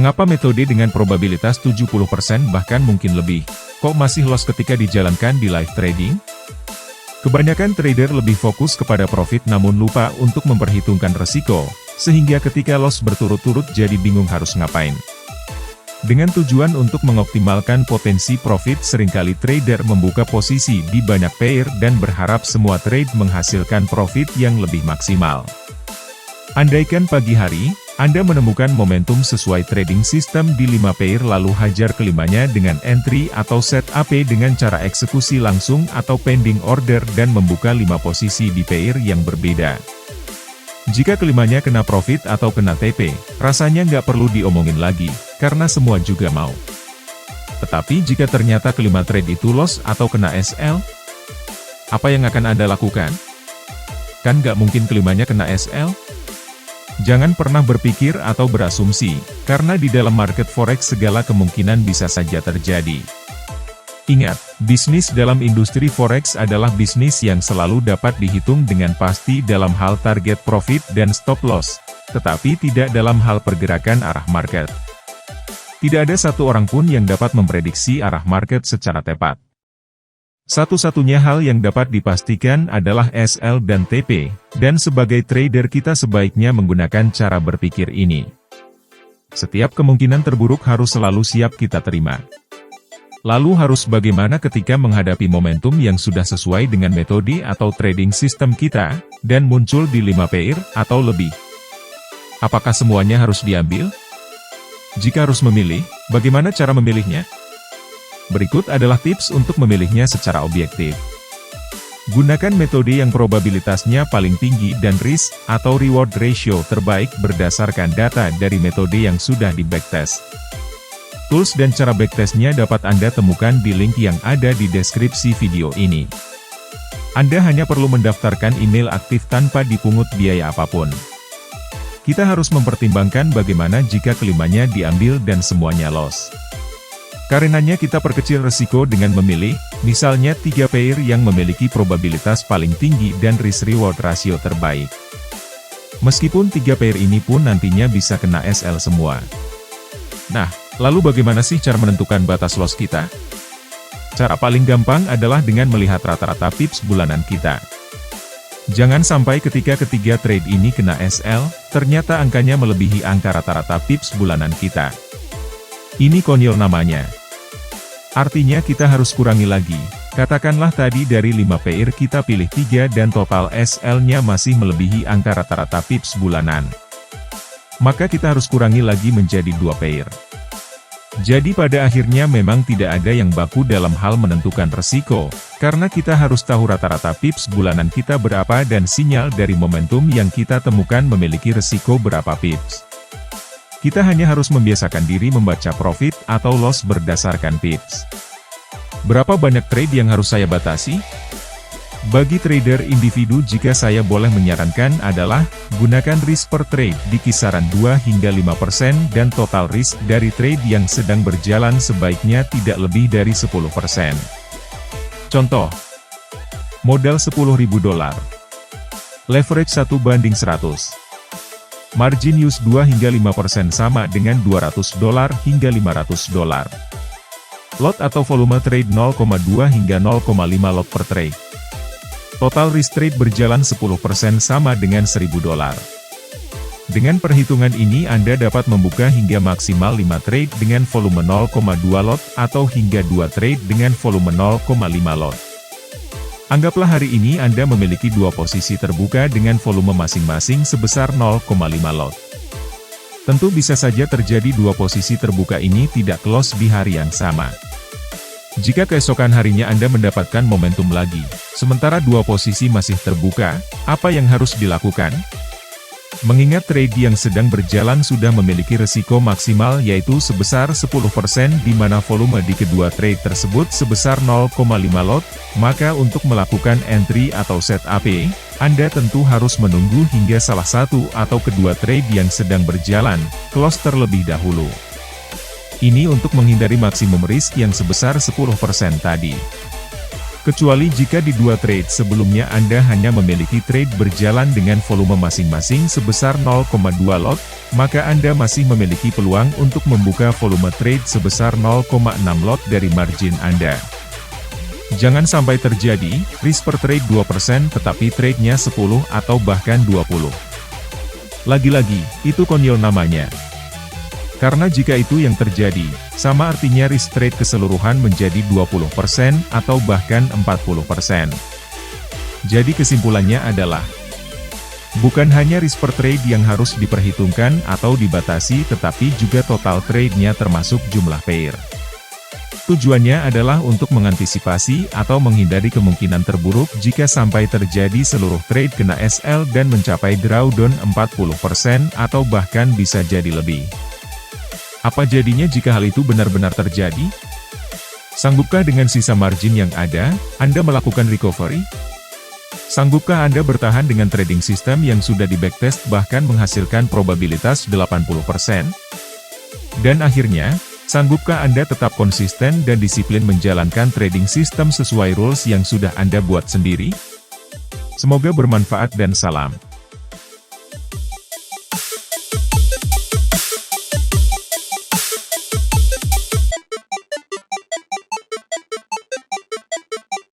Mengapa metode dengan probabilitas 70% bahkan mungkin lebih, kok masih loss ketika dijalankan di live trading? Kebanyakan trader lebih fokus kepada profit namun lupa untuk memperhitungkan resiko, sehingga ketika loss berturut-turut jadi bingung harus ngapain. Dengan tujuan untuk mengoptimalkan potensi profit, seringkali trader membuka posisi di banyak pair dan berharap semua trade menghasilkan profit yang lebih maksimal. Andaikan pagi hari, Anda menemukan momentum sesuai trading system di 5 pair lalu hajar kelimanya dengan entry atau setup dengan cara eksekusi langsung atau pending order dan membuka 5 posisi di pair yang berbeda. Jika kelimanya kena profit atau kena TP, rasanya nggak perlu diomongin lagi, karena semua juga mau. Tetapi jika ternyata kelima trade itu loss atau kena SL, apa yang akan Anda lakukan? Kan nggak mungkin kelimanya kena SL? Jangan pernah berpikir atau berasumsi, karena di dalam market forex segala kemungkinan bisa saja terjadi. Ingat, bisnis dalam industri forex adalah bisnis yang selalu dapat dihitung dengan pasti dalam hal target profit dan stop loss, tetapi tidak dalam hal pergerakan arah market. Tidak ada satu orang pun yang dapat memprediksi arah market secara tepat. Satu-satunya hal yang dapat dipastikan adalah SL dan TP, dan sebagai trader kita sebaiknya menggunakan cara berpikir ini. Setiap kemungkinan terburuk harus selalu siap kita terima. Lalu harus bagaimana ketika menghadapi momentum yang sudah sesuai dengan metode atau trading system kita, dan muncul di 5 pair, atau lebih? Apakah semuanya harus diambil? Jika harus memilih, bagaimana cara memilihnya? Berikut adalah tips untuk memilihnya secara objektif. Gunakan metode yang probabilitasnya paling tinggi dan risk atau reward ratio terbaik berdasarkan data dari metode yang sudah di backtest. Tools dan cara backtestnya dapat Anda temukan di link yang ada di deskripsi video ini. Anda hanya perlu mendaftarkan email aktif tanpa dipungut biaya apapun. Kita harus mempertimbangkan bagaimana jika kelimanya diambil dan semuanya loss. Karenanya kita perkecil resiko dengan memilih, misalnya 3 pair yang memiliki probabilitas paling tinggi dan risk-reward rasio terbaik. Meskipun 3 pair ini pun nantinya bisa kena SL semua. Nah, lalu bagaimana sih cara menentukan batas loss kita? Cara paling gampang adalah dengan melihat rata-rata pips bulanan kita. Jangan sampai ketika ketiga trade ini kena SL, ternyata angkanya melebihi angka rata-rata pips bulanan kita. Ini konyol namanya. Artinya kita harus kurangi lagi. Katakanlah tadi dari 5 pair kita pilih 3 dan total SL-nya masih melebihi angka rata-rata pips bulanan. Maka kita harus kurangi lagi menjadi 2 pair. Jadi pada akhirnya memang tidak ada yang baku dalam hal menentukan resiko, karena kita harus tahu rata-rata pips bulanan kita berapa dan sinyal dari momentum yang kita temukan memiliki resiko berapa pips. Kita hanya harus membiasakan diri membaca profit atau loss berdasarkan pips. Berapa banyak trade yang harus saya batasi? Bagi trader individu jika saya boleh menyarankan adalah, gunakan risk per trade di kisaran 2 hingga 5% dan total risk dari trade yang sedang berjalan sebaiknya tidak lebih dari 10%. Contoh, modal $10.000. Leverage 1:100. Margin use 2 hingga 5% sama dengan $200 hingga $500. Lot atau volume trade 0,2 hingga 0,5 lot per trade. Total risk trade berjalan 10% sama dengan $1.000. Dengan perhitungan ini Anda dapat membuka hingga maksimal 5 trade dengan volume 0,2 lot atau hingga 2 trade dengan volume 0,5 lot. Anggaplah hari ini Anda memiliki 2 posisi terbuka dengan volume masing-masing sebesar 0,5 lot. Tentu bisa saja terjadi 2 posisi terbuka ini tidak close di hari yang sama. Jika keesokan harinya Anda mendapatkan momentum lagi, sementara 2 posisi masih terbuka, apa yang harus dilakukan? Mengingat trade yang sedang berjalan sudah memiliki resiko maksimal yaitu sebesar 10% di mana volume di kedua trade tersebut sebesar 0,5 lot, maka untuk melakukan entry atau setup, Anda tentu harus menunggu hingga salah satu atau kedua trade yang sedang berjalan, close terlebih dahulu. Ini untuk menghindari maksimum risk yang sebesar 10% tadi. Kecuali jika di dua trade sebelumnya Anda hanya memiliki trade berjalan dengan volume masing-masing sebesar 0,2 lot, maka Anda masih memiliki peluang untuk membuka volume trade sebesar 0,6 lot dari margin Anda. Jangan sampai terjadi, risk per trade 2% tetapi trade-nya 10 atau bahkan 20. Lagi-lagi, itu konyol namanya. Karena jika itu yang terjadi, sama artinya risk trade keseluruhan menjadi 20% atau bahkan 40%. Jadi kesimpulannya adalah, bukan hanya risk per trade yang harus diperhitungkan atau dibatasi tetapi juga total trade-nya termasuk jumlah pair. Tujuannya adalah untuk mengantisipasi atau menghindari kemungkinan terburuk jika sampai terjadi seluruh trade kena SL dan mencapai drawdown 40% atau bahkan bisa jadi lebih. Apa jadinya jika hal itu benar-benar terjadi? Sanggupkah dengan sisa margin yang ada, Anda melakukan recovery? Sanggupkah Anda bertahan dengan trading system yang sudah di backtest bahkan menghasilkan probabilitas 80%? Dan akhirnya, sanggupkah Anda tetap konsisten dan disiplin menjalankan trading system sesuai rules yang sudah Anda buat sendiri? Semoga bermanfaat dan salam.